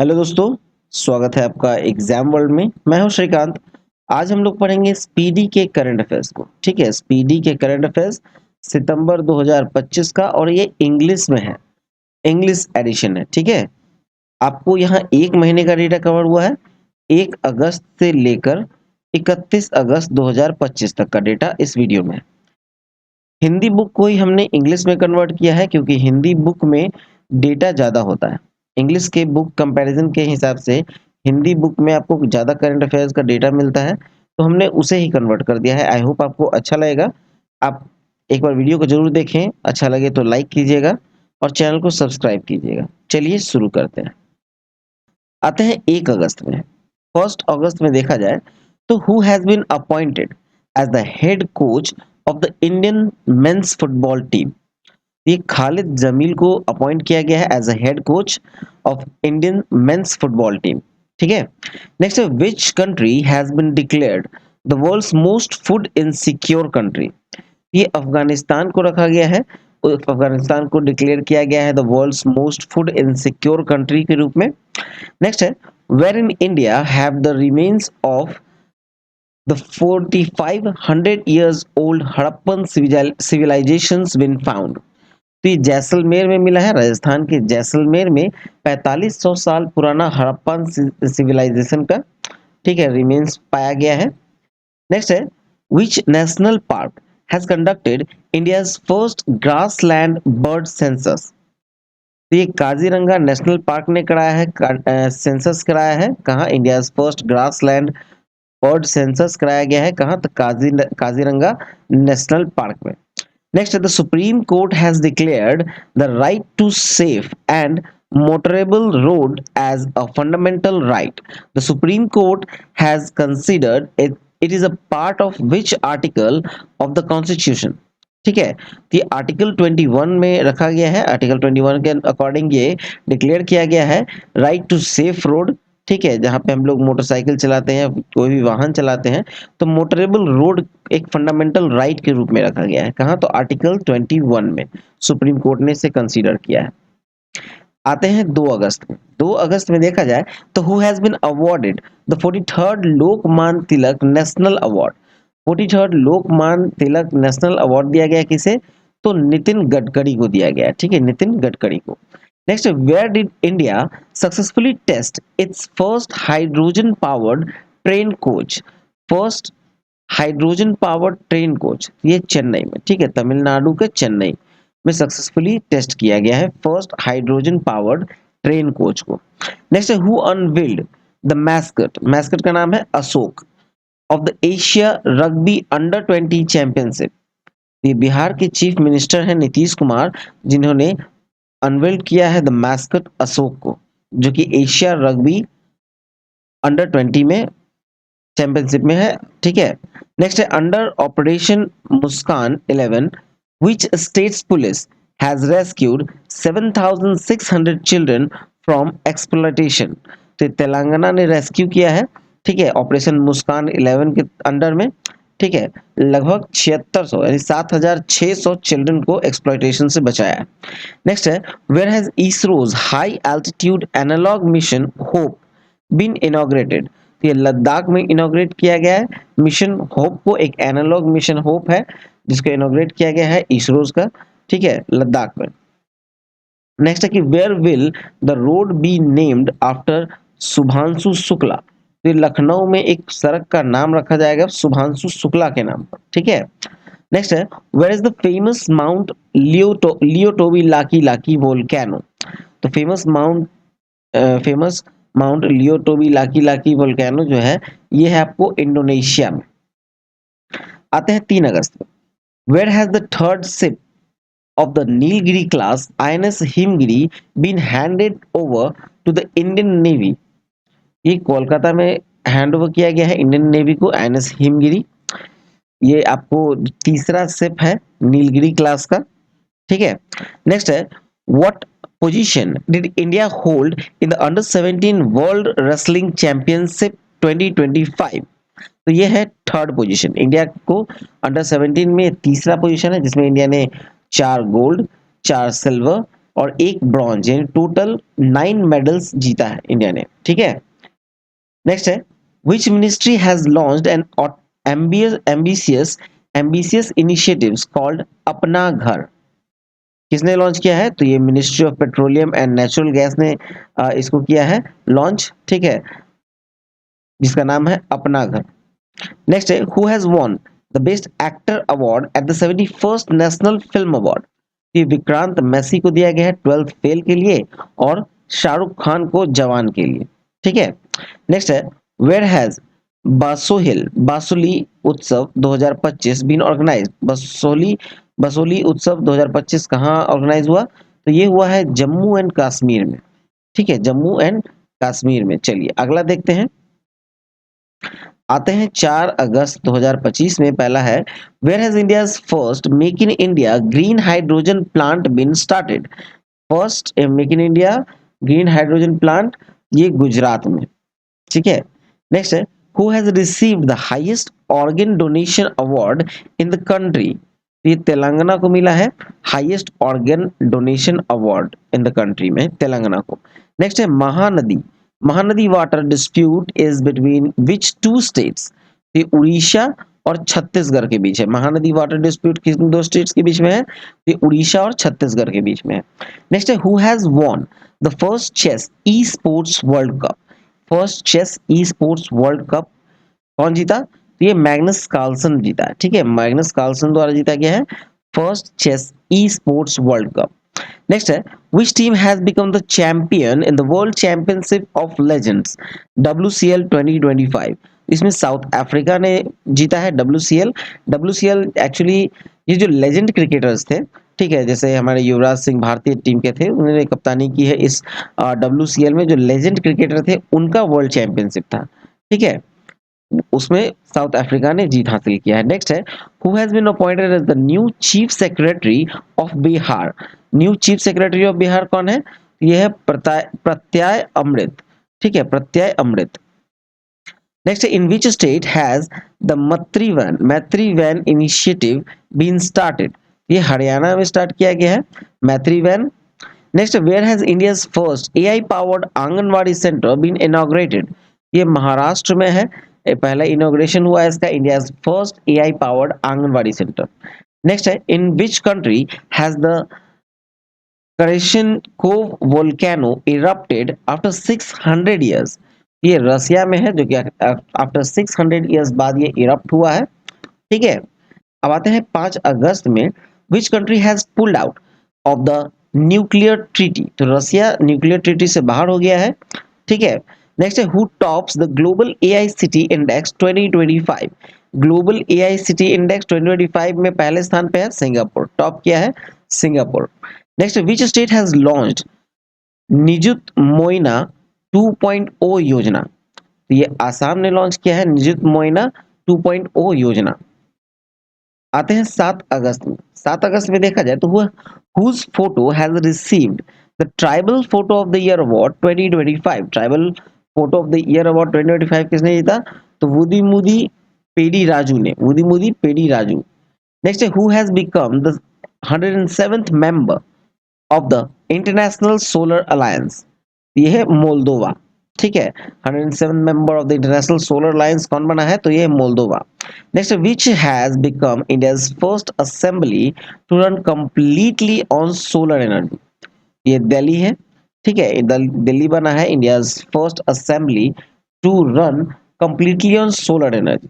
Hello दोस्तों, स्वागत है आपका एग्जाम वर्ल्ड में। मैं हूं श्रीकांत। आज हम लोग पढ़ेंगे स्पीडी के करंट अफेयर्स को। ठीक है, स्पीडी के करंट अफेयर्स सितंबर 2025 का, और ये इंग्लिश में है, इंग्लिश एडिशन है। ठीक है, आपको यहाँ एक महीने का डेटा कवर हुआ है, 1 अगस्त से लेकर 31 अगस्त 2025 तक का डेटा इस वीडियो में है। हिंदी बुक को ही हमने इंग्लिश में कन्वर्ट किया है, क्योंकि हिंदी बुक में डेटा ज़्यादा होता है। इंग्लिश के बुक कंपैरिजन के हिसाब से हिंदी बुक में आपको ज़्यादा करंट अफेयर्स का डेटा मिलता है, तो हमने उसे ही कन्वर्ट कर दिया है। आई होप आपको अच्छा लगेगा। आप एक बार वीडियो को ज़रूर देखें, अच्छा लगे तो लाइक कीजिएगा और चैनल को सब्सक्राइब कीजिएगा। चलिए शुरू करते हैं। आते हैं 1 अगस्त में। 1 अगस्त में देखा जाए तो who has been appointed as the head coach of the Indian men's football team. ये खालिद जमील को अपॉइंट किया गया है as a head coach of Indian men's football team. ठीक है, नेक्स्ट है which country has been declared the world's most food insecure country. ये अफगानिस्तान को रखा गया है, अफगानिस्तान को डिक्लेयर किया गया है the world's most food insecure country के रूप में। नेक्स्ट है where in India have the remains of the 4500 years old Harappan civilizations been found। तो ये जैसलमेर में मिला है, राजस्थान के जैसलमेर में 4500 साल पुराना हड़प्पन सिविलाइजेशन का, ठीक है, रिमेन्स पाया गया है। नेक्स्ट है which national park has conducted India's first grassland bird census. तो ये काजीरंगा नेशनल पार्क ने कराया है, सेंसस कराया है। कहाँ? India's first grassland bird census कराया गया है। कहाँ? तो काजीरंगा नेशनल पार्क में। Next, the Supreme Court has declared the right to safe and motorable road as a fundamental right. The Supreme Court has considered it is a part of which article of the Constitution. ठीक है, तो ये article 21 में रखा गया है। Article 21 के according ये डिक्लेयर किया गया है राइट टू सेफ रोड। ठीक है, जहाँ पे हम लोग मोटरसाइकिल चलाते हैं, कोई भी वाहन चलाते हैं, तो मोटरेबल रोड एक फंडामेंटल राइट के रूप में रखा गया है। कहाँ? तो आर्टिकल 21 में सुप्रीम कोर्ट ने इसे कंसीडर किया है। आते हैं 2 अगस्त में। 2 अगस्त में देखा जाए तो who has been awarded the 43rd Lokmanya Tilak national award. 43rd Lokmanya Tilak national award दिया गया किसे? तो नितिन गडकरी को दिया गया। ठीक है, नितिन गडकरी को। Next, where did India successfully test its first hydrogen powered train coach. First hydrogen powered train coach, ये चेन्नई में, ठीक है, तमिलनाडु के चेन्नई में सक्सेसफुली टेस्ट किया गया है first hydrogen powered train coach को। नेक्स्ट है who unveiled the mascot. Mascot का नाम है Ashok of the Asia rugby under 20 championship. ये बिहार के चीफ मिनिस्टर हैं नीतीश कुमार, जिन्होंने अनवील्ड किया है द मैस्कट अशोक को, जो कि एशिया रग्बी अंडर 20 में चैंपियनशिप में है। ठीक है, नेक्स्ट है under operation Muskan 11 which states police has rescued 7,600 children from exploitation। तो तेलंगाना ने रेस्क्यू किया है, ठीक है, ऑपरेशन मुस्कान 11 के अंडर में, ठीक है, लगभग 7600 यानी 7600 चिल्ड्रन को एक्सप्लॉयटेशन से बचाया है। नेक्स्ट है where has ISRO's high altitude analogue mission Hope been inaugurated. ये लद्दाख में इनॉग्रेट किया गया है मिशन होप को, एक एनालॉग मिशन होप है जिसको इनॉग्रेट किया गया है इसरोज का, ठीक है, लद्दाख में। नेक्स्ट है कि where will the road be named after Shubhanshu Shukla. तो ये लखनऊ में एक सड़क का नाम रखा जाएगा शुभांशु शुक्ला के नाम पर। ठीक है, नेक्स्ट है where is the famous Mount Lewotobi Laki Laki volcano. तो famous Mount Lewotobi Laki Laki volcano जो है, ये है आपको इंडोनेशिया में। आते हैं 3 अगस्त में। Where has the third ship of the Nilgiri class INS Himgiri been handed over to the Indian Navy। ये कोलकाता में हैंड ओवर किया गया है इंडियन नेवी को INS हिमगिरी। ये आपको तीसरा शिप है नीलगिरी क्लास का। ठीक है, नेक्स्ट है what position did India hold in the under 17 world wrestling championship 2025। तो ये है थर्ड पोजीशन इंडिया को, अंडर 17 में तीसरा पोजीशन है, जिसमें इंडिया ने 4 गोल्ड, 4 सिल्वर, और एक ब्रॉन्ज, यानी टोटल 9 मेडल्स जीता है इंडिया ने। ठीक है, नेक्स्ट है which ministry has launched N ambitious ambitious initiatives called अपना घर। किसने लॉन्च किया है? तो ये ministry of petroleum and natural gas ने इसको किया है लॉन्च। ठीक है, जिसका नाम है अपना घर। नेक्स्ट है who has won the best actor award at the 71st national film award. ये विक्रांत मैसी को दिया गया है 12th फेल के लिए और शाहरुख खान को जवान के लिए। ठीक है, नेक्स्ट है वेयर हैज बासोहिल बासुली उत्सव 2025 बीन ऑर्गेनाइज। बसोली उत्सव 2025 कहाँ ऑर्गेनाइज हुआ? तो ये हुआ है जम्मू एंड कश्मीर में। ठीक है, जम्मू एंड कश्मीर में। चलिए अगला देखते हैं, आते हैं 4 अगस्त 2025 में। पहला है where has India's first make in India green hydrogen plant been started. First make in India green hydrogen plant, ये गुजरात में। ठीक है, नेक्स्ट है who has received the highest organ donation award in the country. ये तेलंगाना को मिला है highest organ donation award in the country में, तेलंगाना को। नेक्स्ट है Mahanadi Mahanadi water dispute is between which two states. ये उड़ीसा और छत्तीसगढ़ के बीच है। महानदी वाटर डिस्प्यूट किन दो स्टेट्स के बीच में है? ये उड़ीसा और छत्तीसगढ़ के बीच में है। नेक्स्ट है who has won the first chess esports world cup. First chess esports world cup कौन जीता? तो ये मैग्नस कार्लसन जीता है। ठीक है, मैग्नस कार्लसन द्वारा जीता गया है first chess esports world Cup. Next है which team has become the champion in the World Championship of Legends WCL 2025। इसमें साउथ अफ्रीका ने जीता है WCL। WCL एक्चुअली ये जो लेजेंड क्रिकेटर्स थे, ठीक है, जैसे हमारे युवराज सिंह भारतीय टीम के थे, उन्होंने कप्तानी की है इस WCL में। जो लेजेंड क्रिकेटर थे उनका वर्ल्ड चैंपियनशिप था। ठीक है, उसमें साउथ अफ्रीका ने जीत हासिल किया है। नेक्स्ट है who has been appointed as the new chief secretary of Bihar. New chief secretary of Bihar कौन है? यह है प्रत्यय अमृत। ठीक है, Pratyay Amrit. Next in which state has the Maitri van initiative been started. ये हरियाणा में स्टार्ट किया गया है Maitri van. Next where has India's first AI powered anganwadi centre been inaugurated. ये महाराष्ट्र में है, पहला इनॉग्रेशन हुआ है इसका, India's first AI powered anganwadi centre. Next है in which country has the Krasheninnikov volcano erupted after 600 years. ये रसिया में है, जो कि आफ्टर 600 ईयर्स बाद ये इरप्ट हुआ है। ठीक है, अब आते हैं 5 अगस्त में। विच country has pulled out of the nuclear treaty. तो रसिया न्यूक्लियर ट्रीटी से बाहर हो गया है। ठीक है, नेक्स्ट है who tops the global AI city index 2025। Global AI city index 2025 में पहले स्थान पे है सिंगापुर, टॉप किया है Singapore. Next which state has launched Nijut Moina 2.0 योजना। तो ये आसाम ने लॉन्च किया है निजुत मोइना 2.0 योजना। आते हैं 7 अगस्त में। 7 अगस्त में देखा जाए तो हुआ whose photo has received the tribal photo of the year award 2025। Tribal photo of the year award 2025 किसने जीता? तो वुदी पेडी राजू ने, वुदी पेडी राजू। नेक्स्ट है who has become the 107th member of the international solar alliance. ये है मोल्दोवा। ठीक है, 107 member of the international solar alliance कौन बना है? तो ये है Moldova. Next which has become India's first assembly to run completely on solar energy. ये दिल्ली है। ठीक है, दिल्ली बना है India's first assembly to run completely on solar energy.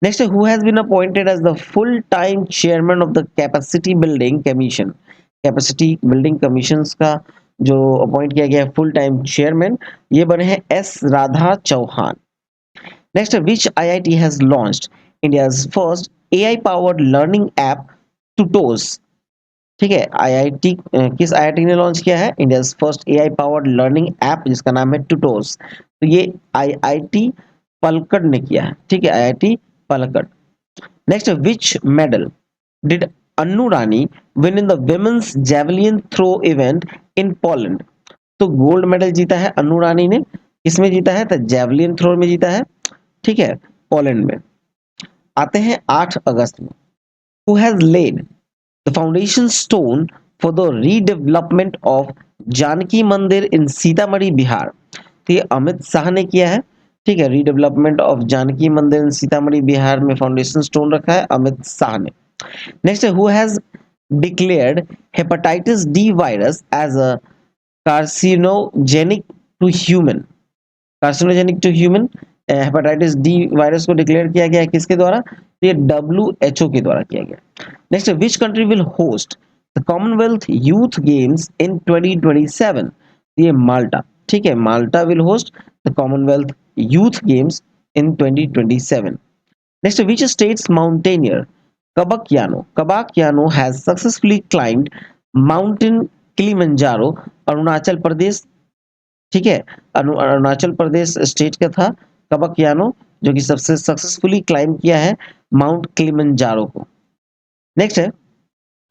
Next who has been appointed as the full time chairman of the capacity building commission. Capacity building commission का जो appoint किया गया है फुल टाइम चेयरमैन, ये बने हैं S Radha Chauhan. Next which IIT has launched India's first AI powered learning app Tutos. ठीक है, IIT किस IIT ने लॉन्च किया है? India's first AI powered learning app जिसका नाम है टूटोस। तो ये IIT पलक्कड़ ने किया है। ठीक है, IIT Palakkad. Next which medal did Annu Rani win in the women's javelin throw event in Poland. तो गोल्ड मेडल जीता है अन्नू रानी ने। किसमें जीता है? तो जेवलिन थ्रो में जीता है। ठीक है, पोलैंड में। आते हैं 8 अगस्त में। Who has laid the foundation stone for the redevelopment of Janaki Mandir in Sitamarhi Bihar. तो ये अमित शाह ने किया है, ठीक है। Redevelopment of Janaki Mandir in Sitamarhi Bihar में फाउंडेशन स्टोन रखा है अमित शाह ने। नेक्स्ट है, who has declared hepatitis D virus as a carcinogenic to human. Carcinogenic to human, hepatitis D virus को डिक्लेयर किया गया है किसके द्वारा? तो ये WHO के द्वारा किया गया। Next, which country will host the Commonwealth youth games in 2027? ये माल्टा, ठीक है, Malta will host the Commonwealth youth games in 2027। Next, which state's mountaineer Kabak Yano has successfully climbed mountain Kilimanjaro? Arunachal Pradesh, ठीक है, अरुणाचल प्रदेश स्टेट का था कबक यानो, जो कि सबसे सक्सेसफुली क्लाइंब किया है माउंट किलिमंजारो को। नेक्स्ट है,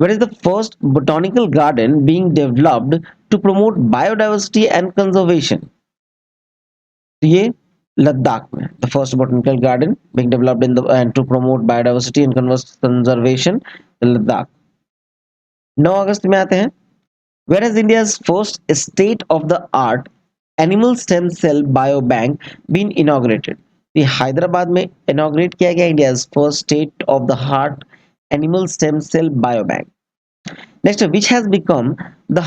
where is the first botanical garden being developed to promote biodiversity and conservation? तो ये लद्दाख में, the first botanical garden being developed in the end to promote biodiversity and conservation, Ladakh. 9 अगस्त में आते हैं, where has India's first state of the art animal stem cell biobank been inaugurated? ये हैदराबाद में inaugurate किया गया India's first state of the heart animal stem cell biobank. Next, which has become the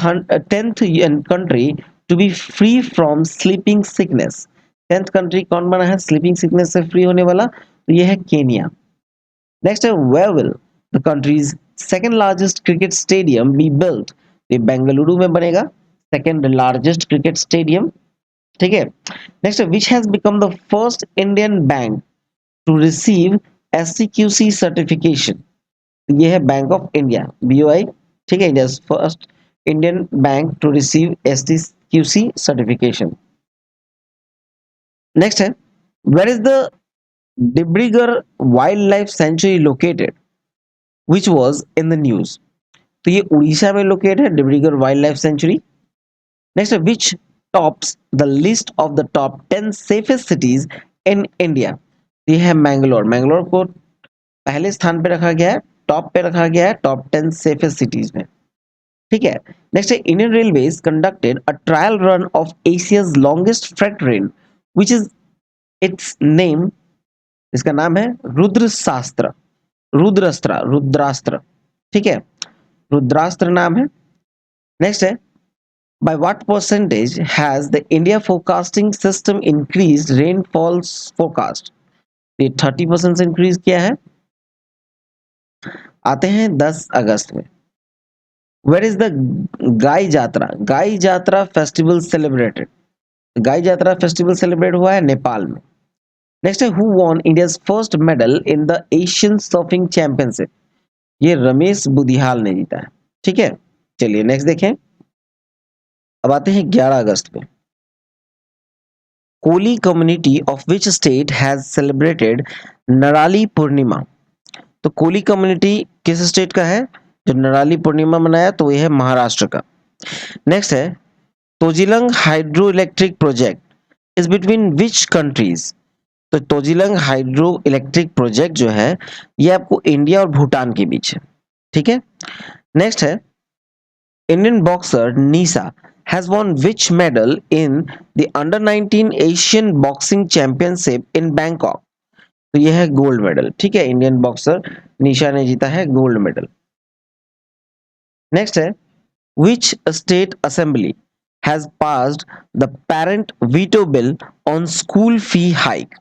10th country to be free from sleeping sickness? 10th country कौन बना है sleeping sickness से free होने वाला? तो ये है केनिया। नेक्स्ट है, where will the country's second largest cricket stadium be built? ये बेंगलुरु में बनेगा सेकंड लार्जेस्ट क्रिकेट स्टेडियम, ठीक है। Next, which has become the first Indian bank to receive SCQC certification? ये है बैंक ऑफ इंडिया, BOI, ठीक है, India first Indian bank to receive SCQC certification. Next है, where is the Debrigarh wild life sanctuary located which was in the news? तो ये उड़ीसा में locate है Debrigarh wild life sanctuary. Next, which tops the list of the top 10 safest cities in India? ये है मैंगलोर, मैंगलोर को पहले स्थान पे रखा गया है, टॉप पे रखा गया है टॉप 10 सेफेस्ट सिटीज में, ठीक है। नेक्स्ट है, Indian railways conducted a trial run of Asia's longest freight train which is it's name? इसका नाम है रुद्रास्त्र, ठीक है, रुद्रास्त्र नाम है। नेक्स्ट है, by what percentage has the India forecasting system increased rainfall forecast? ये 30% से इंक्रीज किया है। आते हैं 10 अगस्त में, where is the guy Jatra festival celebrated? गाई जात्रा फेस्टिवल सेलिब्रेट हुआ है नेपाल में। नेक्स्ट है, who won India's first medal in the Asian surfing championship? ये रमेश बुदिहाल ने जीता है, ठीक है। चलिए नेक्स्ट देखें, अब आते हैं 11 अगस्त में, Koli community of which state has celebrated Narali Purnima? तो कोली कम्युनिटी किस स्टेट का है जो नराली पूर्णिमा मनाया? तो यह है महाराष्ट्र का। नेक्स्ट है, Tojilang hydro electric project is between which countries? तो तोजिलंग हाइड्रो इलेक्ट्रिक प्रोजेक्ट जो है ये आपको इंडिया और भूटान के बीच है, ठीक है। नेक्स्ट है, Indian boxer Nisha has won which medal in the under 19 Asian boxing championship in Bangkok? तो यह है गोल्ड मेडल, ठीक है, इंडियन बॉक्सर निशा ने जीता है गोल्ड मेडल। नेक्स्ट है, which state assembly has passed the parent veto bill on school fee hike?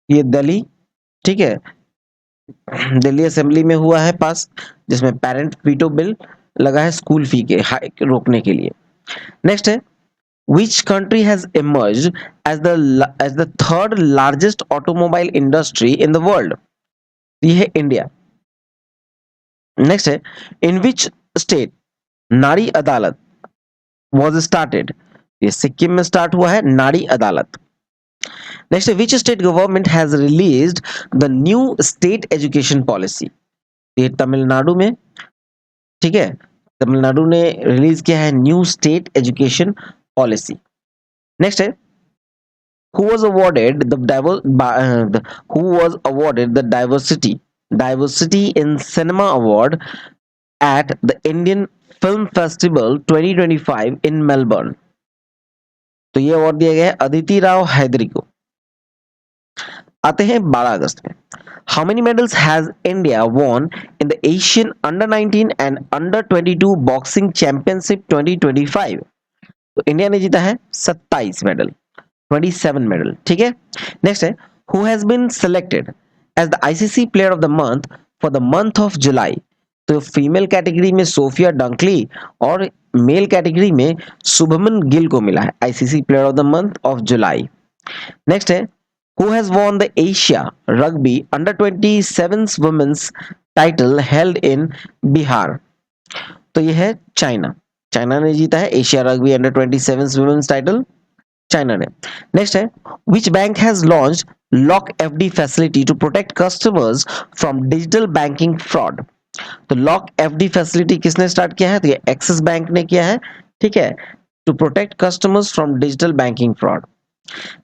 ये दिल्ली, ठीक है, दिल्ली असेंबली में हुआ है पास, जिसमें पेरेंट वीटो बिल लगा है स्कूल फी के हाइक रोकने के लिए। नेक्स्ट है, which country has emerged as the third largest automobile industry in the world? ये है इंडिया। नेक्स्ट है, in which state नारी अदालत was started? ये सिक्किम में स्टार्ट हुआ है नारी अदालत। नेक्स्ट है, which state government has released the new state education policy? ये तमिलनाडु में, ठीक है, तमिलनाडु ने रिलीज किया है new state education policy. Next है, who was awarded the diversity in cinema award at the Indian film festival 2025 in Melbourne. तो ये अवार्ड दिया गया है अदिति राव हैदरी को। आते हैं 12 अगस्त में। How many medals has India won in the Asian under 19 and under 22 boxing championship 2025? तो इंडिया ने जीता है 27 मेडल, 27 मेडल, ठीक है। नेक्स्ट है, who has been selected as the ICC player of the month for the month of July? तो female category में Sophia Dunkley और मेल कैटेगरी में शुभमन गिल को मिला है ICC player of the month of July. Next है, who has won the Asia Rugby Under 27 Women's title held in Bihar? तो ये है चाइना। चाइना ने जीता है Asia rugby under 27 women's title, China ने। नेक्स्ट है, which bank has launched lock FD facility to protect customers from digital banking fraud? तो lock FD facility किसने स्टार्ट किया है? तो ये एक्सिस बैंक ने किया है, ठीक है, to protect customers from digital banking fraud.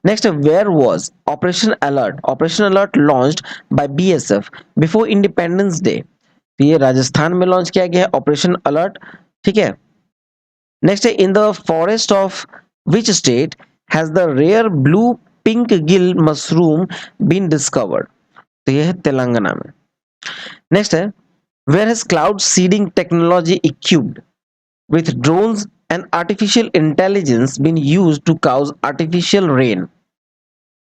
Next, where was Operation Alert? Operation Alert launched by BSF before Independence Day. तो ये राजस्थान में लॉन्च किया गया है ऑपरेशन अलर्ट, ठीक है। नेक्स्ट है, in the forest of which state has the rare blue pink gill mushroom been discovered? तो ये है तेलंगाना में। नेक्स्ट है, where has cloud seeding technology equipped with drones and artificial intelligence been used to cause artificial rain?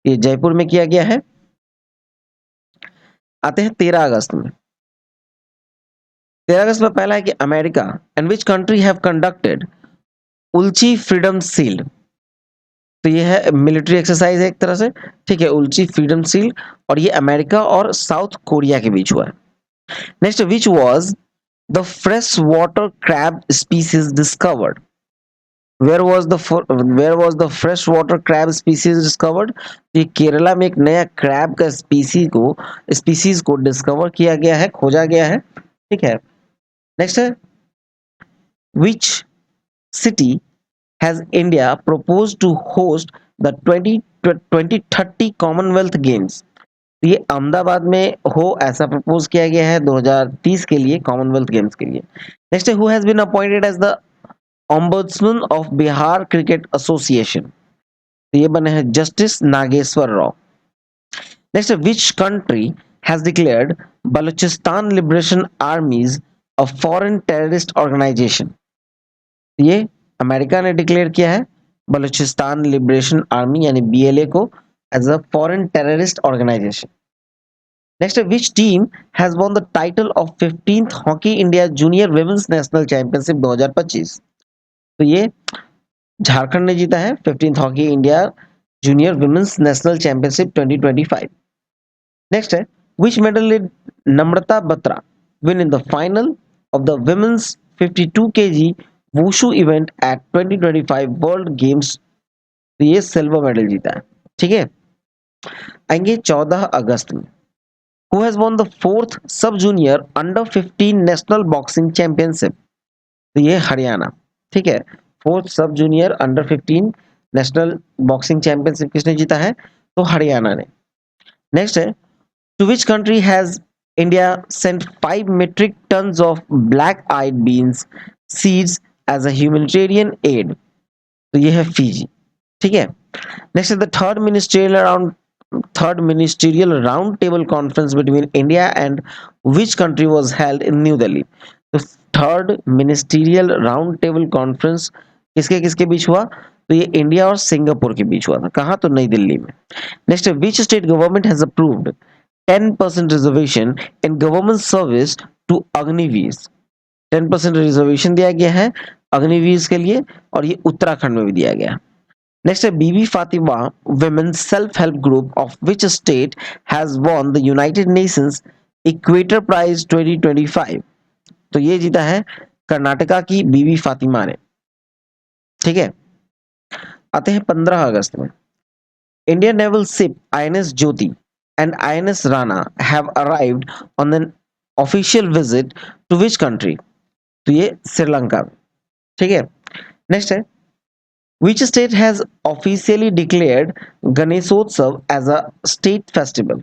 ये जयपुर में किया गया है। आते हैं 13 अगस्त में। 13 अगस्त में पहला है कि America and which country have conducted Ulchi freedom shield? तो ये है मिलिट्री एक्सरसाइज है एक तरह से, ठीक है, उल्ची फ्रीडम शील्ड, और ये अमेरिका और साउथ कोरिया के बीच हुआ है। Next, which was the fresh water crab species discovered? where was the freshwater crab species discovered? ये केरला में एक नया क्रैब का स्पीसीज को डिस्कवर किया गया है, खोजा गया है, ठीक है। नेक्स्ट है, which city has India proposed to host the 2030 Commonwealth Games? तो ये अहमदाबाद में हो ऐसा प्रपोज किया गया है 2030 के लिए, कॉमनवेल्थ गेम्स के लिए। नेक्स्ट है, who has been appointed as the ombudsman of Bihar cricket association? तो ये बने हैं justice Nageshwar Rao. Next, which country has declared Balochistan liberation army's a foreign terrorist organisation? ये अमेरिका ने डिक्लेयर किया है बलूचिस्तान लिबरेशन आर्मी यानी बीएलए को as a foreign terrorist organisation. Next, which team has won the title of 15th hockey India junior women's national championship 2025? तो ये झारखंड ने जीता है 15th hockey India junior women's national championship 2025। Next है, which medal did Namrata Batra win in the final of the women's 52 kg wushu event at 2025 world games? तो ये silver medal जीता है, ठीक है। आएंगे 14 अगस्त में। Who has won the 4th sub junior under 15 national boxing championship? तो ये हरियाणा, ठीक है। 4th sub junior under 15 national boxing championship किसने जीता है? तो हरियाणा ने। नेक्स्ट है, to which country has India sent 5 metric tons of black eyed beans seeds as a humanitarian aid? तो ये है फिजी, ठीक है। नेक्स्ट है, the third ministerial round table conference between India and which country was held in new Delhi? तो third ministerial round table conference किसके किसके बीच हुआ? तो ये इंडिया और सिंगापुर के बीच हुआ था। कहाँ? तो नई दिल्ली में। Next, which state government has approved 10% reservation in government service to Agniveer? 10% reservation दिया गया है अग्निवीर के लिए, और ये उत्तराखंड में भी दिया गया। नेक्स्ट है, बीबी Fatima women's self help group of which state has won the United Nations Equator Prize 2025? तो ये जीता है कर्नाटका की बीबी फातिमा ने, ठीक है। आते हैं 15 अगस्त में। Indian naval ship INS Jyoti and INS Rana have arrived on an official visit to which country? तो ये श्रीलंका में, ठीक है। नेक्स्ट है, which state has officially declared Ganeshotsav as a state festival?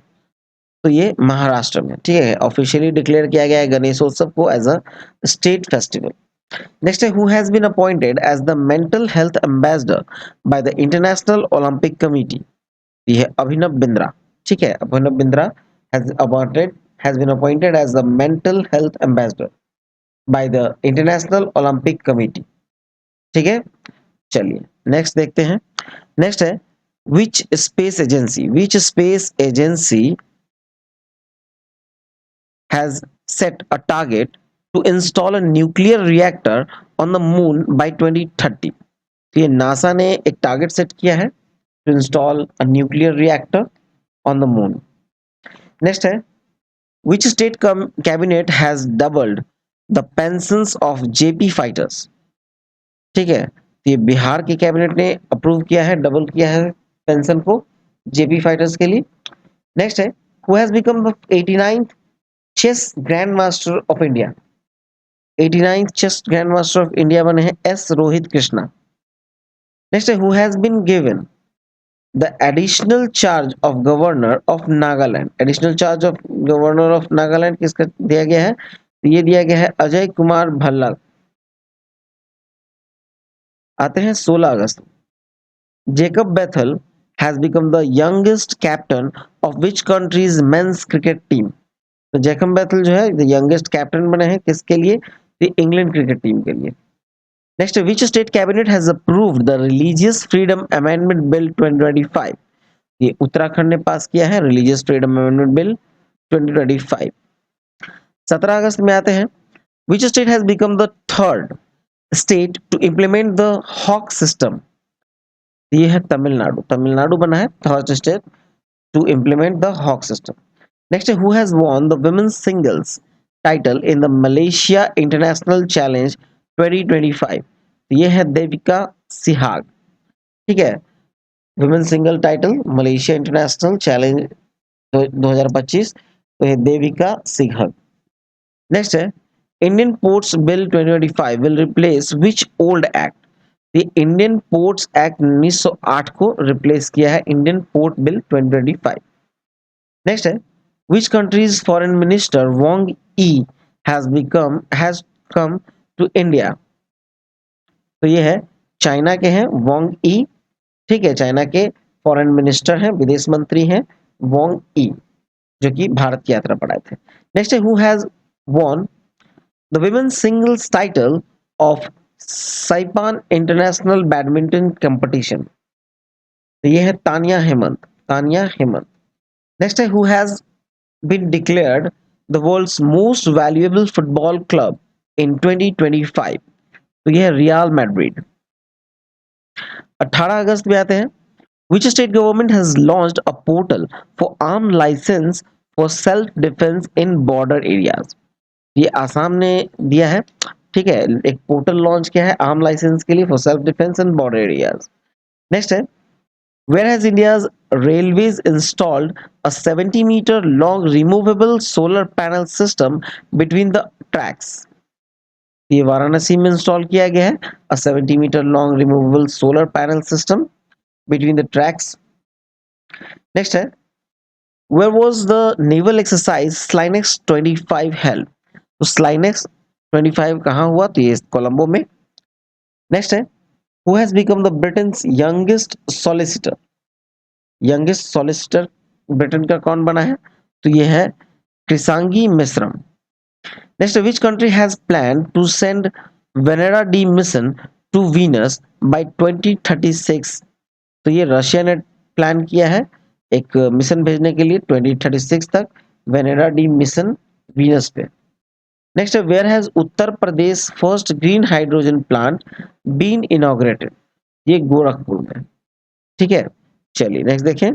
तो ये महाराष्ट्र में, ठीक है, ऑफिशियली डिक्लेयर किया गया है गणेशोत्सव को as a state festival. Next है who has been appointed as the mental health ambassador by the international Olympic committee. ये है अभिनव बिंद्रा। ठीक है, Abhinav Bindra has been appointed as the mental health ambassador by the international Olympic committee. ठीक है, चलिए next देखते हैं। नेक्स्ट है which space agency has set a target to install a nuclear reactor on the moon by 2030। तो ये NASA ने एक टारगेट सेट किया है to install a nuclear reactor on the moon. Next है which state cabinet has doubled the pensions of JP fighters. ठीक है, तो ये बिहार के कैबिनेट ने अप्रूव किया है, डबल किया है पेंशन को जेपी फाइटर्स के लिए। नेक्स्ट है who has become the 89th chess grandmaster of India. 89th chess grandmaster of India बने हैं एस रोहित कृष्णा। नेक्स्ट है who has been given the additional charge of governor of Nagaland. Additional charge of governor of Nagaland किसका दिया गया है? ये दिया गया है अजय कुमार भल्ला। आते हैं 16 अगस्त। Jacob Bethell has become the youngest captain of which country's men's cricket team. तो जेकब बेथल जो है यंगेस्ट कैप्टन बने हैं किसके लिए? इंग्लैंड क्रिकेट टीम के लिए। Next, which state cabinet has approved the Religious Freedom Amendment Bill 2025? ये उत्तराखंड ने पास किया है रिलीजियस फ्रीडम अमेंडमेंट बिल 2025। 17 अगस्त में आते हैं which state has become the third state to implement the hawk system? ये है तमिलनाडु। तमिलनाडु बना है third state to implement the hawk system. Next, who has won the women's singles title in the Malaysia International Challenge 2025? ये है देविका सिहाग। ठीक है, women single title Malaysia international challenge 2025, तो ये देविका सिहाग। नेक्स्ट है Indian ports bill 2025 will replace which old act. ये Indian ports act 1908 को replace किया है इंडियन पोर्ट बिल 2025। नेक्स्ट है which country's foreign minister Wang Yi has come to India? तो ये है चाइना के हैं वोंग ई। ठीक है, चाइना के फॉरेन मिनिस्टर हैं, विदेश मंत्री हैं वोंग ई, जो कि भारत की यात्रा पर आए थे। नेक्स्ट है who has won the women's singles title of Saipan international badminton competition. तो ये है तानिया हेमंत। तानिया हेमंत। नेक्स्ट है who has been declared the world's most valuable football club in 2025। तो यह है रियल मैड्रिड। 18 अगस्त में आते हैं which state government has launched a portal for armed license for self defense in border areas। ये आसाम ने दिया है। ठीक है, एक पोर्टल लॉन्च किया है आर्म लाइसेंस के लिए for self defence in border areas. Next है where has India's railways installed a 70-meter long removable solar panel system between the tracks। ये वाराणसी में इंस्टॉल किया गया है a 70-meter long removable solar panel system between the tracks। Next है where was the naval exercise Slinex 25 held। तो Slinex 25 कहाँ हुआ? तो ये कोलंबो में। नेक्स्ट है who has become the Britain's youngest solicitor। Youngest solicitor Britain का कौन बना है? तो ये है Krisangi Mishram. Next which country has plan to send Venera D mission to Venus by 2036। तो ये रशिया ने प्लान किया है एक मिशन भेजने के लिए 2036 तक वेनेरा डी मिशन वीनस पे। Next where has Uttar Pradesh first green hydrogen plant been inaugurated. ये गोरखपुर में। ठीक है, चलिए नेक्स्ट देखें।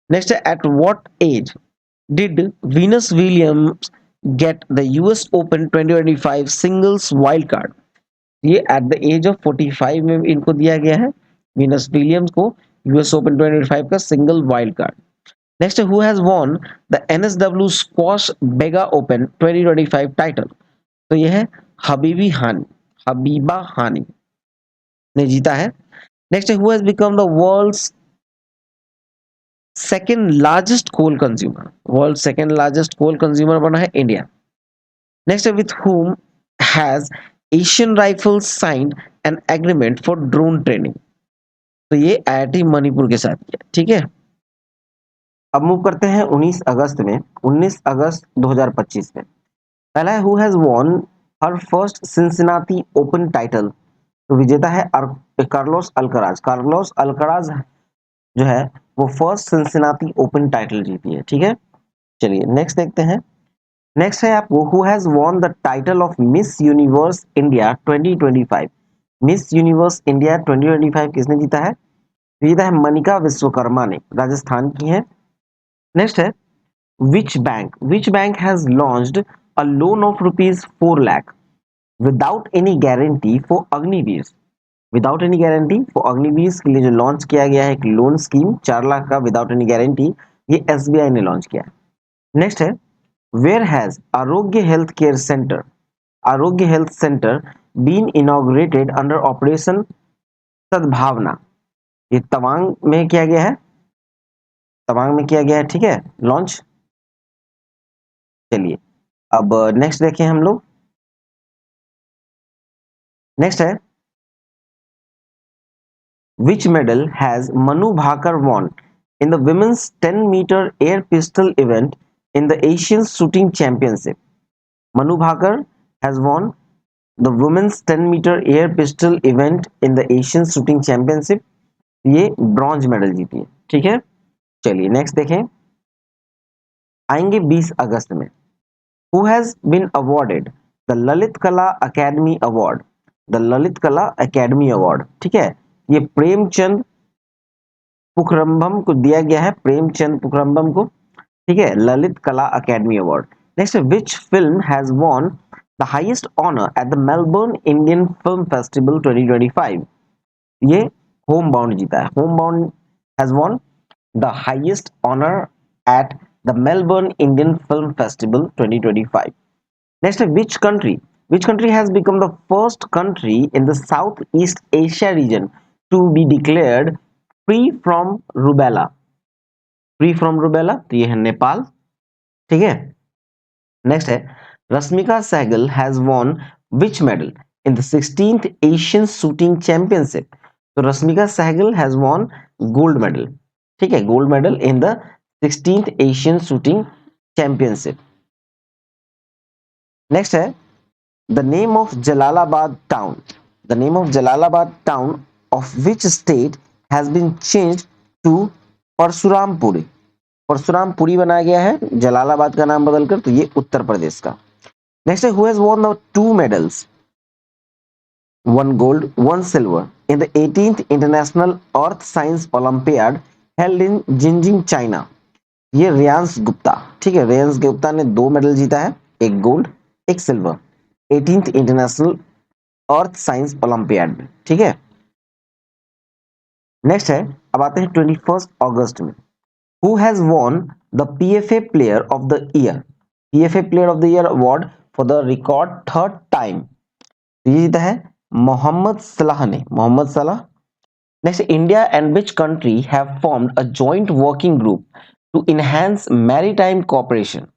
Next at what age did Venus Williams get the US Open 2025 singles wild card. ये एट द एज ऑफ 45 में इनको दिया गया है वीनस विलियम्स को यूएस ओपन 2025 का single wild card. Next who has won the NSW squash Bega open 2025 title. तो ये है हबीबा हानी ने जीता है। Next who has become the world's second largest coal consumer. World second largest coal consumer बना है India. Next with whom has Asian Rifles signed an agreement for drone training. तो ये आईआईटी मणिपुर के साथ किया, ठीक है। अब मूव करते हैं 19 अगस्त में। 19 अगस्त 2025 में पहला है who has von her first Cincinnati open title. तो विजेता है कार्लोस अल्कराज। कार्लोस अल्कराज जो है वो फर्स्ट सिंसिनाटी ओपन टाइटल जीती है, ठीक है। चलिए नेक्स्ट देखते हैं। नेक्स्ट है आपको who has won the title of miss universe India 2025। Miss universe India 2025 किसने जीता है? जीता है मनिका विश्वकर्मा ने, राजस्थान की है। नेक्स्ट है which bank has launched a loan of ₹4 lakh without any guarantee for Agniveer. Without any guarantee for Agniveer के लिए जो लॉन्च किया गया है एक लोन स्कीम 4 लाख का विदाउट एनी गारंटी, ये एसबीआई ने लॉन्च किया है। नेक्स्ट है where has Arogya health care centre, Arogya health centre been inaugurated under operation Sadbhavana. ये तवांग में किया गया है, तवांग में किया गया है, ठीक है, लॉन्च। चलिए अब नेक्स्ट देखें हम लोग। नेक्स्ट है which medal has Manu Bhakar won in the women's 10-meter air pistol event in the Asian Shooting Championship? Manu Bhakar has won the women's 10-meter air pistol event in the Asian Shooting Championship। ये bronze medal जीती है, ठीक है। चलिए next देखें, आएंगे 20 अगस्त में। Who has been awarded the Lalit Kala academy award? The Lalit Kala academy award, ठीक है, ये प्रेमचंद पुखरम्बम को दिया गया है, प्रेमचंद पुखरम्बम को, ठीक है, Lalit Kala academy award. Next which film has won the highest honour at the Melbourne Indian film festival 2025? ये होम बाउंड जीता है, Homebound has won the highest honour at the Melbourne Indian film festival 2025। Next which country has become the first country in the Southeast Asia region to be declared free from rubella? Free from rubella, तो ये है नेपाल, ठीक है। Next है Rashmika Sehgal has won which medal in the 16th Asian shooting championship? तो Rashmika Sehgal has won gold medal, ठीक है, gold medal in the 16th Asian shooting championship. Next है the name of Jalalabad town, the name of Jalalabad town of which state has been changed to Parshurampuri. Parshurampuri बनाया गया है जलालाबाद का नाम बदलकर, तो ये उत्तर प्रदेश का। नेक्स्ट है who has won the 2 medals, 1 gold 1 silver in the 18th international earth science olympiad held in Jinjing China? ये रेयांश गुप्ता, ठीक है, रेयांश गुप्ता ने 2 मेडल जीता है, एक गोल्ड एक silver, 18th international earth science olympiad में, ठीक है। नेक्स्ट है अब आते हैं 21 अगस्त में। Who has won the PFA Player of the Year? PFA Player of the Year award for the record 3rd time। ये जीता है मोहम्मद सलाह ने, Mohammed Salah. Next India and which country have formed a joint working group to enhance maritime cooperation?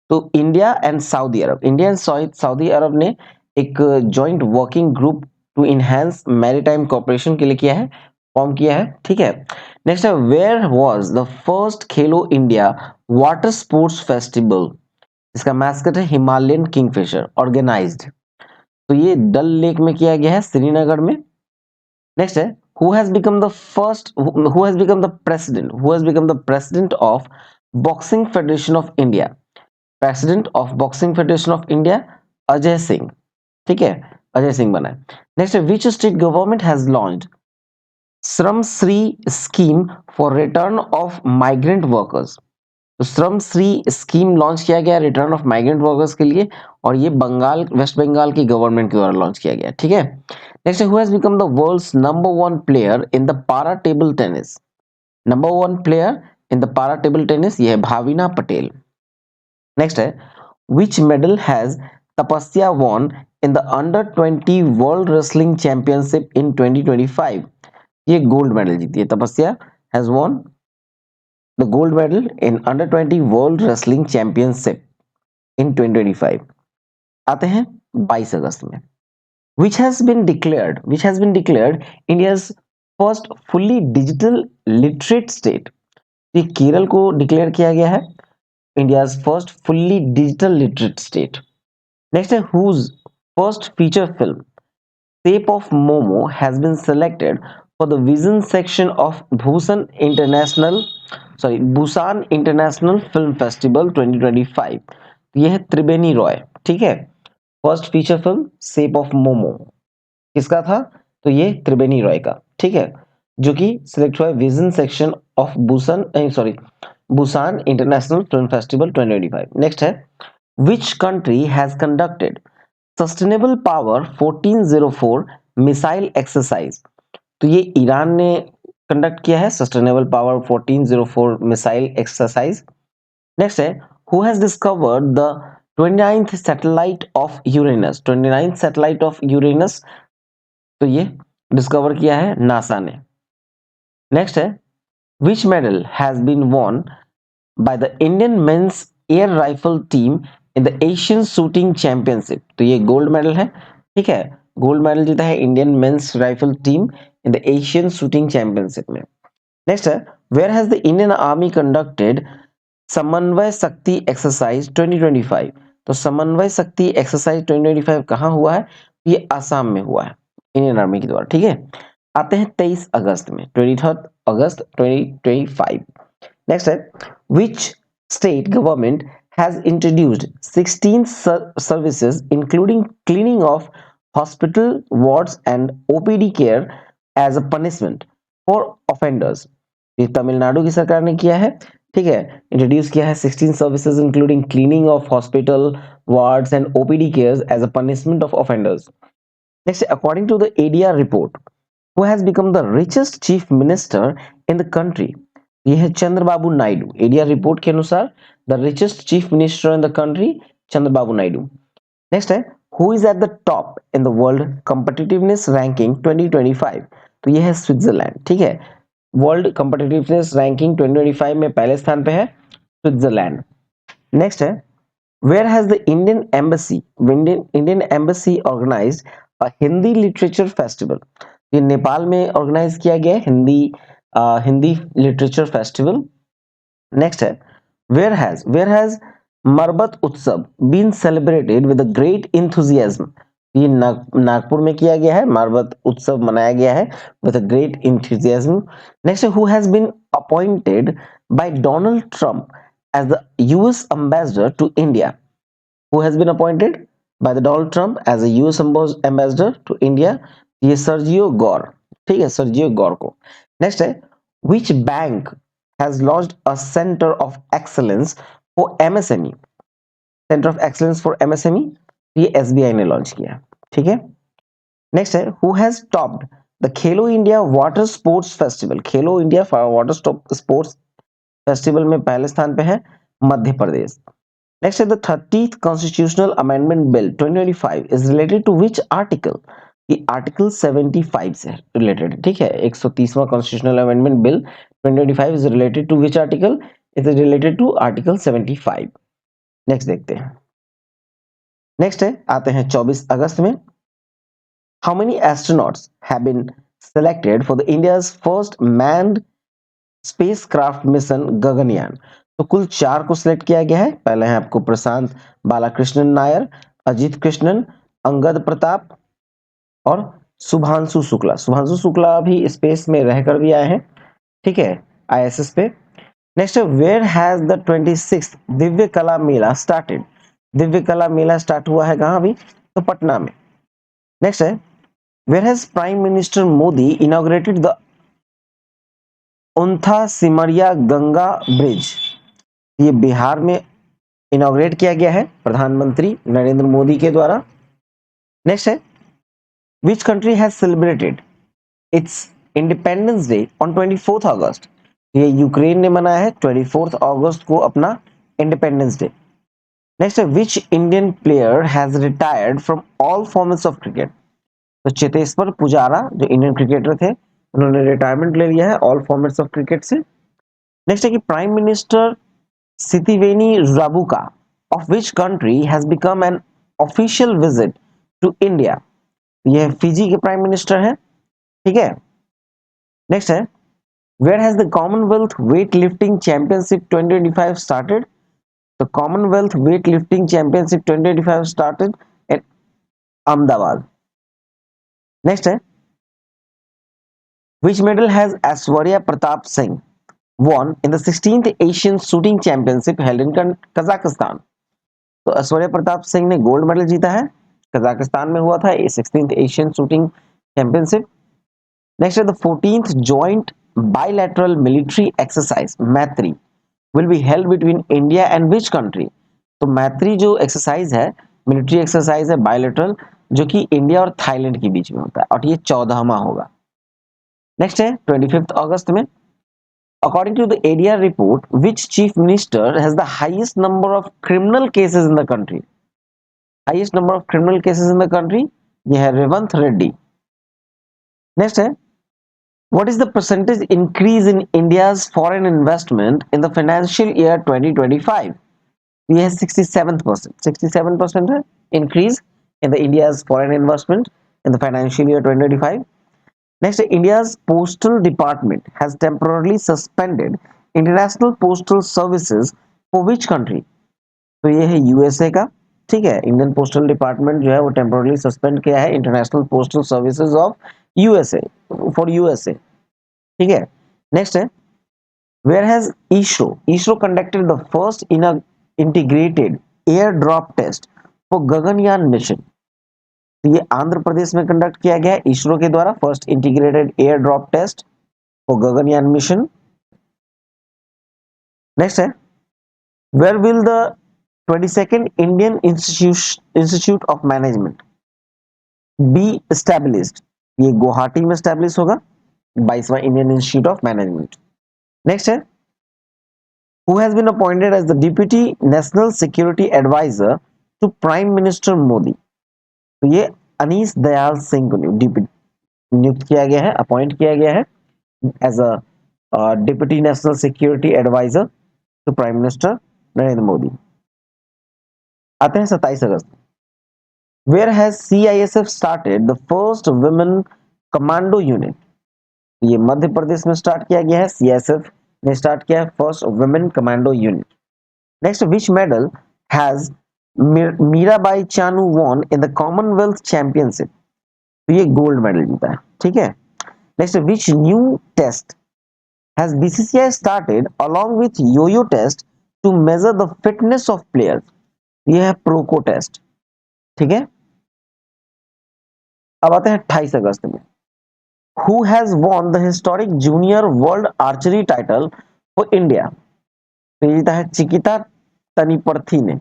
तो India and Saudi Arab, India and Saudi Arab ने एक joint working group to enhance maritime cooperation के लिए किया है, form किया है, ठीक है। नेक्स्ट है where was the first Khelo India water sports festival? इसका मैस्कट है हिमालयन किंगफिशर, ऑर्गेनाइज्ड, तो ये डल लेक में किया गया है, श्रीनगर में। नेक्स्ट है who has become the first, who has become the president, who has become the president of boxing federation of India? President of boxing federation of India Ajay Singh, ठीक है, अजय सिंह बना है। नेक्स्ट है which state government has launched Shram Shri scheme for return of migrant workers? तो Shram Shri scheme launch किया गया return of migrant workers के लिए, और ये बंगाल, वेस्ट बंगाल की गवर्नमेंट के द्वारा लॉन्च किया गया, ठीक है। Next who has become the world's number 1 player in the para table tennis? Number 1 player in the para table tennis ये है भाविना पटेल। नेक्स्ट है which medal has तपस्या won in the under 20 world wrestling championship in 2025? ये gold medal जीती है, तपस्या has won the gold medal in under 20 world wrestling championship in 2025। आते हैं 22 अगस्त में। which has been declared India's first fully digital literate state। ये केरल को declare किया गया है India's first fully digital literate state। Next है whose first feature film Shape of Momo has been selected for the vision section of Busan International Film Festival 2025। ये है त्रिवेणी रॉय, ठीक है। First feature film shape of momo किसका था? तो ये त्रिवेणी रॉय का, ठीक है, जो कि सिलेक्ट हुआ है vision section of Busan international film festival 2025। Next है which country has conducted sustainable power 1404 missile exercise. तो ये ईरान ने कंडक्ट किया है sustainable power 1404 missile exercise. Next है who has discovered the 29th satellite of Uranus. 29th satellite of Uranus, तो ये discover किया है नासा ने। नेक्स्ट है which medal has been won by the Indian men's air rifle team in the Asian shooting championship. तो ये gold medal है, ठीक है, गोल्ड मेडल जीता है Indian men's rifle team in the Asian shooting championship में। Next है where has the Indian army conducted Samanvay Shakti exercise 2025। तो समन्वय शक्ति एक्सरसाइज 2025 कहाँ हुआ है? ये आसाम में हुआ है इंडियन आर्मी के द्वारा, ठीक है। आते हैं 23 अगस्त में, 23 अगस्त 2025। नेक्स्ट है which state government has introduced 16 services including cleaning of hospital wards and OPD care as a punishment for offenders. ये तमिलनाडु की सरकार ने किया है, ठीक है, इंट्रोड्यूस किया है 16 services including cleaning of hospital wards and OPD cares as a punishment of offenders. Next, according to the ADR report who has become the richest chief minister in the country. ये है Chandrababu Naidu. ADR report के अनुसार the richest chief minister in the country Chandrababu Naidu. Next है who is at the top in the world competitiveness ranking 2025। तो ये है Switzerland, ठीक है, वर्ल्ड कॉम्पिटिटिवनेस रैंकिंग 2025 में पहले स्थान पे है स्विट्जरलैंड। नेक्स्ट है where has the Indian embassy organised a Hindi literature festival. ये नेपाल में ऑर्गेनाइज किया गया है हिंदी लिटरेचर फेस्टिवल। नेक्स्ट है where has Marbat Utsav been celebrated with a great enthusiasm. ये नागपुर में किया गया है, मरबत उत्सव मनाया गया है with a great enthusiasm. Next है who has been appointed by Donald Trump as the US ambassador to India. Who has been appointed by the Donald Trump as a US ambassador to India? ये Sergio गौर, ठीक है, Sergio गौर को। Next है which bank has launched a center of excellence for MSME? Centre of excellence for MSME ये SBI ने launch किया, ठीक है। नेक्स्ट है who has topped the Khelo India water sports festival. Khelo India water sports festival में पहले स्थान पे है Madhya Pradesh. Next is the 30th Constitutional Amendment Bill 2025 is related to which article? ये आर्टिकल 75 से रिलेटेड है, ठीक है। 130वां constitutional amendment bill 2025 is related to which article? It is related to article 75। Next देखते हैं। नेक्स्ट है आते हैं 24 अगस्त में। How many astronauts have been selected for the India's first manned spacecraft mission Gaganyaan. तो कुल 4 को सिलेक्ट किया गया है। पहले है आपको प्रशांत बालाकृष्णन नायर, अजीत कृष्णन, अंगद प्रताप और शुभांशु शुक्ला। शुभांशु शुक्ला भी स्पेस में रहकर भी आए हैं, ठीक है, आईएसएस पे। नेक्स्ट है where has the 26th Divya कला मेला स्टार्टेड। दिव्य कला मेला स्टार्ट हुआ है कहां? भी तो पटना में। नेक्स्ट है where has prime minister Modi inaugurated the Aunta Simaria Ganga bridge. ये बिहार में इनॉग्रेट किया गया है प्रधानमंत्री नरेंद्र मोदी के द्वारा। नेक्स्ट है which country has celebrated it's independence day on 24th अगस्त। ये यूक्रेन ने मनाया है 24th अगस्त को अपना इंडिपेंडेंस डे। नेक्स्ट है which Indian player has retired from all formats of cricket. तो चेतेश्वर पुजारा जो इंडियन क्रिकेटर थे उन्होंने रिटायरमेंट ले लिया है ऑल फॉर्मेट्स ऑफ क्रिकेट से। नेक्स्ट है कि prime minister Sitiveni Rabuka of which country has become an official visit to India, यह फिजी के प्राइम मिनिस्टर है, ठीक है। नेक्स्ट है, where has the Commonwealth weight lifting championship 2025 started? तो Commonwealth weight lifting championship 2025 started in Ahmedabad. Next है, which medal has Aishwarya Pratap Singh won in the 16th Asian Shooting Championship held in Kazakhstan? तो ऐश्वर्या प्रताप सिंह ने gold medal जीता है, Kazakhstan में हुआ था ये 16th Asian shooting championship. Next है, the 14th joint bilateral military exercise Maitri will be held between India and which country? तो मैत्री जो एक्सरसाइज है, मिलिट्री एक्सरसाइज है बायलैटरल, जो कि इंडिया और थाईलैंड के बीच में होता है, और ये 14वां होगा। नेक्स्ट है 25 अगस्त में, according to the ADR report, which chief minister has the highest number of criminal cases in the country? Highest number of criminal cases in the country, ये है रेवंत रेड्डी। नेक्स्ट है, what is the percentage increase in India's foreign investment in the financial year 2025? ये है 67%, 67% है increase in the India's foreign investment in the financial year 2025। Next, India's postal department has temporarily suspended international postal services for which country? तो ये है USA का, ठीक है। Indian postal department जो है वो टेम्पोरली सस्पेंड किया है international postal services of USA, for USA, ठीक है। नेक्स्ट है, where has ISRO conducted the first in a integrated air drop test for Gaganyaan mission? तो ये आंध्र प्रदेश में कंडक्ट किया गया है इसरो के द्वारा first integrated air drop test for Gaganyaan mission. Next है, where will the 22nd Indian institute of management be established? ये गुवाहाटी में एस्टैब्लिश होगा 22वां Indian institute of management. Next है, who has been appointed as the deputy national security adviser to prime minister Modi? तो ये अनीस दयाल सिंह को नियुक्त किया गया है, अपॉइंट किया गया है as a deputy national security adviser to prime minister Narendra Modi. आते हैं 27 अगस्त, where has CISF started the first women commando unit? ये मध्य प्रदेश में स्टार्ट किया गया है, सीआईएसएफ ने स्टार्ट किया है first women commando unit. Next, which medal has Mirabai Chanu won in the Commonwealth championship? तो ये गोल्ड मेडल जीता है, ठीक है। Next, which new test has BCCI started along with yo-yo test to measure the fitness of players? ये है प्रोको test, ठीक है। अब आते हैं 28 अगस्त में, who has won the historic junior world archery title for India? तो ये जीता है चिकिता तनिपर्थी ने।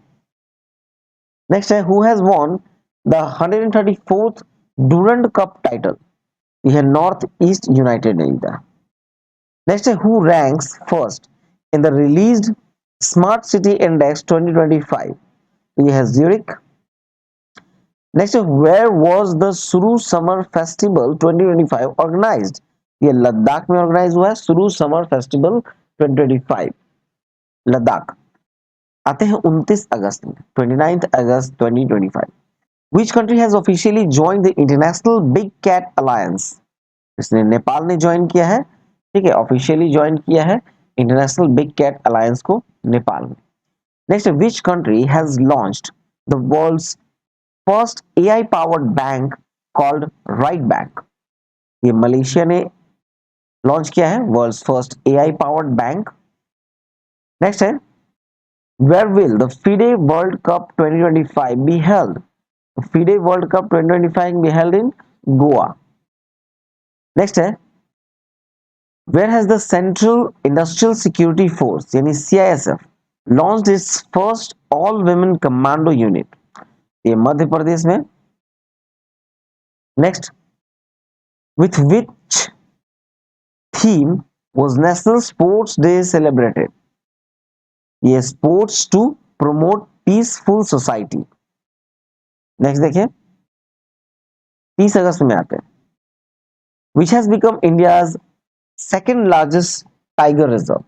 नेक्स्ट है, who has won the 134th Durand Cup title? ये है नॉर्थ ईस्ट यूनाइटेड ने जीता। नेक्स्ट है, who ranks first in the released Smart City Index 2025? ये है Zurich. Next, where was the Suru summer festival 2025 organised? ये लद्दाख में ऑर्गेनाइज हुआ है सुरू समर फेस्टिवल 2025, लद्दाख। आते हैं 29 अगस्त में, 29 अगस्त 2025, which country has officially joined the international big cat alliance? इसने नेपाल ने ज्वाइन किया है, ठीक है, ऑफिशियली ज्वाइन किया है इंटरनेशनल बिग कैट अलायंस को नेपाल में। Next, which country has launched the world's first AI powered bank called Right Bank? ये मलेशिया ने लॉन्च किया है world's first AI powered bank. Next है, where will the FIDE World Cup 2025 be held? FIDE World Cup 2025 be held in Goa। Next है, where has the Central Industrial Security Force यानी CISF launched its first all women commando unit? ये मध्य प्रदेश में। Next, with which theme was National Sports Day celebrated? ये sports to promote peaceful society. Next देखिए 30 अगस्त में आते हैं, which has become India's second largest tiger reserve?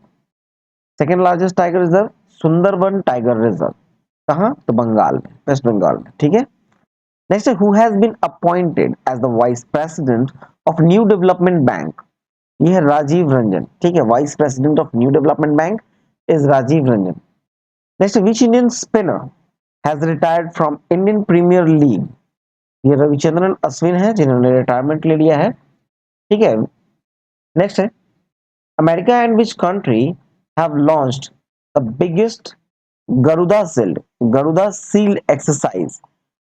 Second largest tiger reserve Sundarban tiger reserve. कहाँ? तो बंगाल में, वेस्ट बंगाल में, ठीक है। नेक्स्ट है who has been appointed as the vice president of New Development Bank. ये है राजीव रंजन, ठीक है। Vice president of New Development Bank is Rajiv Ranjan. Next which Indian spinner has retired from Indian Premier League. ये रविचंद्रन अश्विन है जिन्होंने रिटायरमेंट ले लिया है, ठीक है। नेक्स्ट है America and which country have launched the biggest Garuda seal exercise.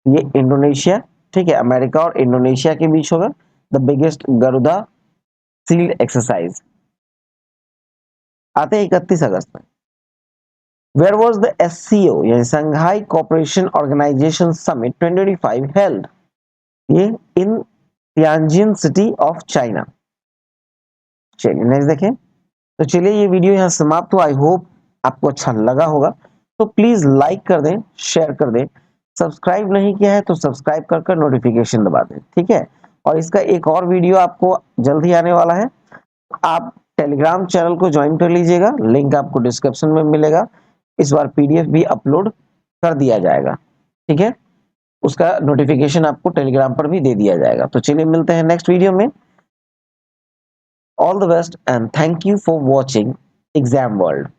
ये इंडोनेशिया, ठीक है। अमेरिका और इंडोनेशिया के बीच होगा the biggest Garuda seal exercise. आते हैं 31 अगस्त में। वेयर वॉज द SCO यानी संघाई कॉपरेशन ऑर्गेनाइजेशन समिट 2025 हेल्ड। ये इन तियानजिन सिटी ऑफ चाइना। चलिए नेक्स्ट देखें। तो चलिए ये वीडियो यहाँ समाप्त हुआ। आई होप आपको अच्छा लगा होगा, तो प्लीज लाइक कर दें, शेयर कर दें। सब्सक्राइब नहीं किया है तो सब्सक्राइब कर कर नोटिफिकेशन दबा दें, ठीक है। और इसका एक और वीडियो आपको जल्द ही आने वाला है। आप टेलीग्राम चैनल को ज्वाइन कर लीजिएगा, लिंक आपको डिस्क्रिप्शन में मिलेगा। इस बार PDF भी अपलोड कर दिया जाएगा, ठीक है। उसका नोटिफिकेशन आपको टेलीग्राम पर भी दे दिया जाएगा। तो चलिए मिलते हैं नेक्स्ट वीडियो में। All the best and thank you for watching exam world.